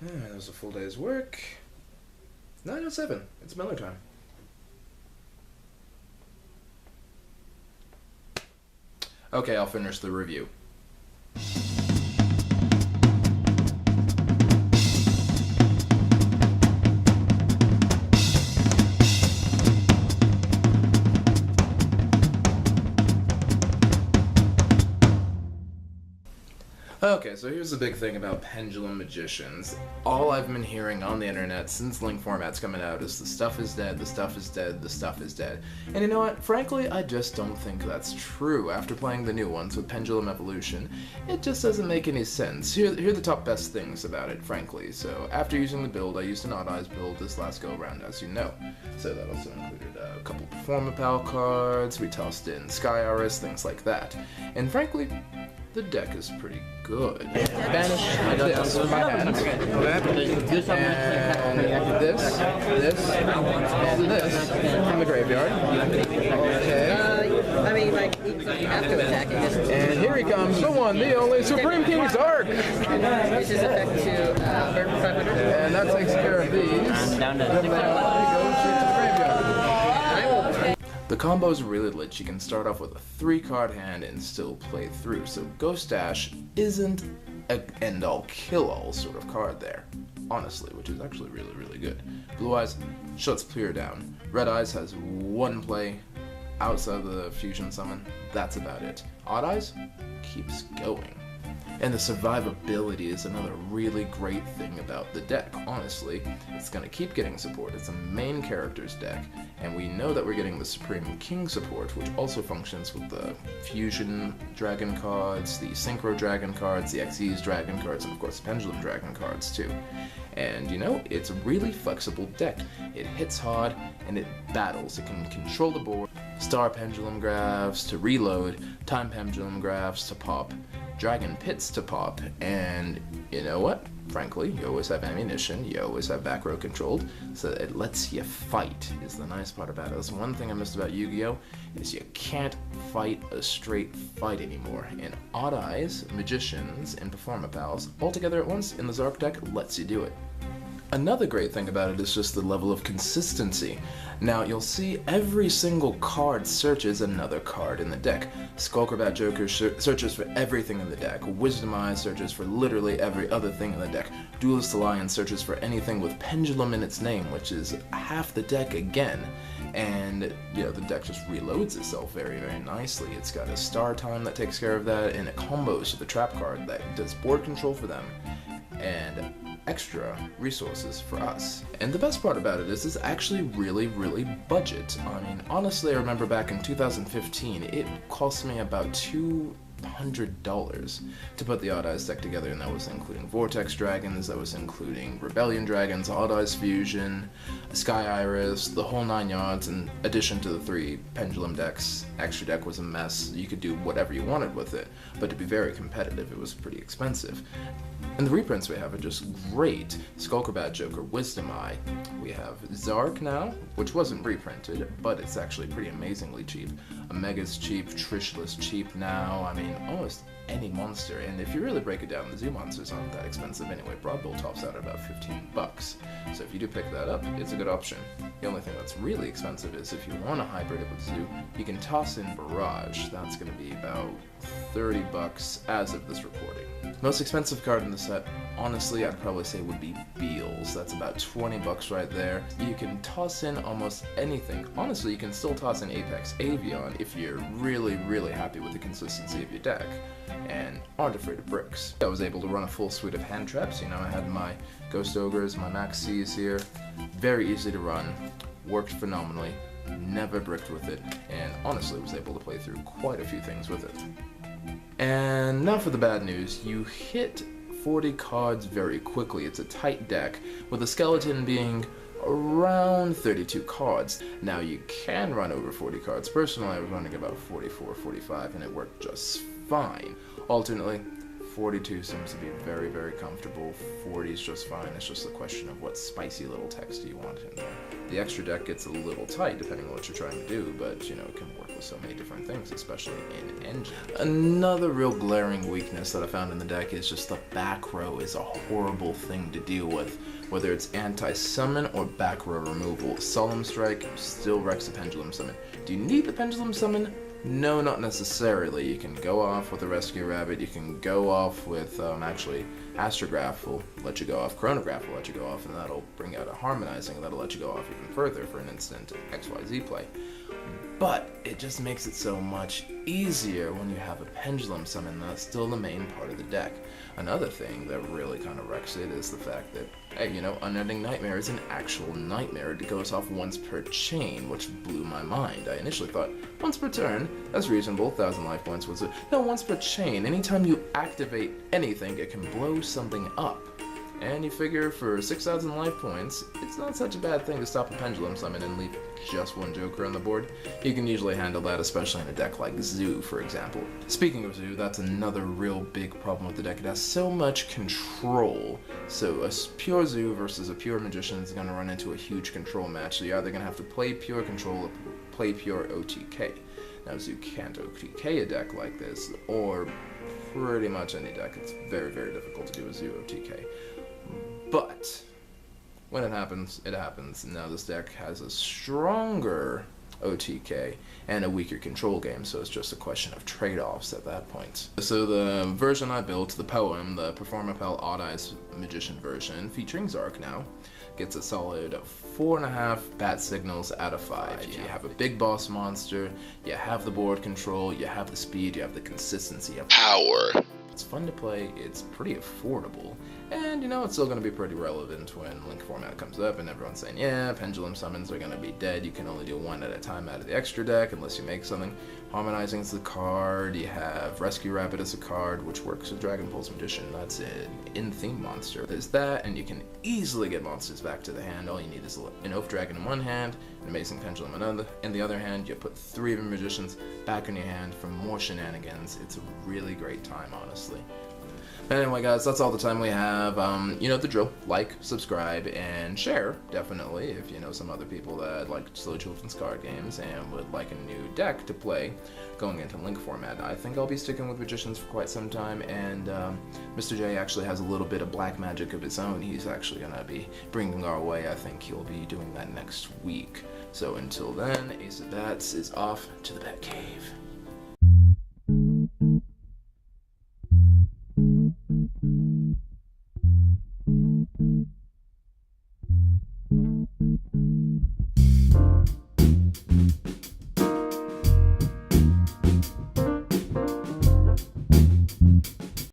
That was a full day's work. 9:07. It's Miller time. Okay, I'll finish the review. Okay, so here's the big thing about Pendulum Magicians. All I've been hearing on the internet since Link format's coming out is the stuff is dead, the stuff is dead, the stuff is dead. And you know what? Frankly, I just don't think that's true. After playing the new ones with Pendulum Evolution, it just doesn't make any sense. Here are the top best things about it, frankly. So after using the build, I used an Odd Eyes build this last go around, as you know. So that also included a couple Performapal cards, we tossed in Sky Iris, things like that. And frankly, the deck is pretty good. Banish this from my hand. And this, and this from the graveyard. Okay. I mean, like, you have to attack it. And here he comes, the one, the only Supreme King Zark! Which is effect to burn 500. And that takes care of these. I'm down to Then that goes straight to the graveyard. I will. The combo's really lit. You can start off with a 3-card hand and still play through, so Ghost Dash isn't an end-all kill-all sort of card there, honestly, which is actually really, really good. Blue Eyes shuts clear down. Red Eyes has one play outside of the fusion summon. That's about it. Odd Eyes keeps going. And the survivability is another really great thing about the deck. Honestly, it's going to keep getting support. It's a main character's deck, and we know that we're getting the Supreme King support, which also functions with the Fusion Dragon cards, the Synchro Dragon cards, the Xyz Dragon cards, and of course the Pendulum Dragon cards too. And you know, it's a really flexible deck. It hits hard, and it battles. It can control the board, Star Pendulum Graphs to reload, Time Pendulum Graphs to pop, Dragon Pits to pop, and you know what? Frankly, you always have ammunition, you always have back row controlled, so it lets you fight, is the nice part about it. That's one thing I missed about Yu-Gi-Oh! Is you can't fight a straight fight anymore. And Odd Eyes, Magicians, and Performapals, all together at once in the Zark deck lets you do it. Another great thing about it is just the level of consistency. Now, you'll see every single card searches another card in the deck. Skullcrabat Joker searches for everything in the deck. Wisdom Eye searches for literally every other thing in the deck. Duelist Alliance searches for anything with Pendulum in its name, which is half the deck again. And, you know, the deck just reloads itself very, very nicely. It's got a Star Time that takes care of that, and it combos with the Trap card that does board control for them, and extra resources for us. And the best part about it is it's actually really, really budget. I mean, honestly, I remember back in 2015, it cost me about $200 to put the Odd Eyes deck together, and that was including Vortex Dragons, that was including Rebellion Dragons, Odd Eyes Fusion, Sky Iris, the whole 9 yards, in addition to the 3 Pendulum decks. Extra deck was a mess. You could do whatever you wanted with it, but to be very competitive, it was pretty expensive. And the reprints we have are just great. Skullcrabat Joker, Wisdom Eye. We have Zark now, which wasn't reprinted, but it's actually pretty amazingly cheap. Omega's cheap, Trishula's cheap now. I mean, almost any monster. And if you really break it down, the Zoo monsters aren't that expensive anyway. Broadbill tops out at about $15. So if you do pick that up, it's a good option. The only thing that's really expensive is if you want to hybrid it with Zoo, you can toss in Barrage. That's going to be about $30 as of this recording. Most expensive card in the set, honestly, I'd probably say would be Beals. That's about $20 right there. You can toss in almost anything. Honestly, you can still toss in Apex Avion if you're really, really happy with the consistency of your deck and aren't afraid of bricks. I was able to run a full suite of hand traps. You know, I had my Ghost Ogres, my Max C's here. Very easy to run, worked phenomenally, never bricked with it, and honestly was able to play through quite a few things with it. And now for the bad news. You hit 40 cards very quickly. It's a tight deck, with the skeleton being around 32 cards. Now you can run over 40 cards. Personally, I was running about 44, 45, and it worked just fine. Alternately, 42 seems to be very, very comfortable. 40 is just fine. It's just a question of what spicy little text do you want in there. The extra deck gets a little tight depending on what you're trying to do, but you know, it can work with so many different things, especially in engine. Another real glaring weakness that I found in the deck is just the back row is a horrible thing to deal with. Whether it's anti-summon or back row removal, Solemn Strike still wrecks the Pendulum Summon. Do you need the Pendulum Summon? No, not necessarily. You can go off with a Rescue Rabbit, you can go off with, actually, Astrograph will let you go off, Chronograph will let you go off, and that'll bring out a Harmonizing, and that'll let you go off even further for an instant XYZ play. But it just makes it so much easier when you have a Pendulum Summon that's still the main part of the deck. Another thing that really kind of wrecks it is the fact that, hey, you know, Unending Nightmare is an actual nightmare. It goes off once per chain, which blew my mind. I initially thought, once per turn, that's reasonable, 1,000 life points was it? No, once per chain. Anytime you activate anything, it can blow something up. And you figure for 6,000 life points, it's not such a bad thing to stop a Pendulum Summon and leave just one Joker on the board. You can usually handle that, especially in a deck like Zoo, for example. Speaking of Zoo, that's another real big problem with the deck. It has so much control. So a pure Zoo versus a pure Magician is going to run into a huge control match. So you're either going to have to play pure control or play pure OTK. Now Zoo can't OTK a deck like this, or pretty much any deck. It's very, very difficult to do a Zoo OTK. But when it happens, it happens. Now this deck has a stronger OTK and a weaker control game, so it's just a question of trade-offs at that point. So the version I built, the poem, the Performapal Odd Eyes Magician version, featuring Zark now, gets a solid 4.5 bat signals out of 5. You have a big boss monster, you have the board control, you have the speed, you have the consistency of power. It's fun to play, it's pretty affordable, and you know, it's still going to be pretty relevant when Link format comes up and everyone's saying, yeah, Pendulum Summons are going to be dead, you can only do one at a time out of the extra deck unless you make something. Harmonizing is the card, you have Rescue Rabbit as a card, which works with Dragon Pulse Magician, that's an in-theme monster. There's that, and you can easily get monsters back to the hand. All you need is an Oath Dragon in one hand, an Amazing Pendulum in the other hand. You put 3 of your Magicians back in your hand for more shenanigans. It's a really great time, honestly. But anyway, guys, that's all the time we have. You know the drill. Like, subscribe, and share, definitely, if you know some other people that like Slow Children's card games and would like a new deck to play going into Link format. I think I'll be sticking with Magicians for quite some time, and Mr. J actually has a little bit of black magic of his own he's actually going to be bringing our way. I think he'll be doing that next week. So until then, Ace of Bats is off to the Bat Cave.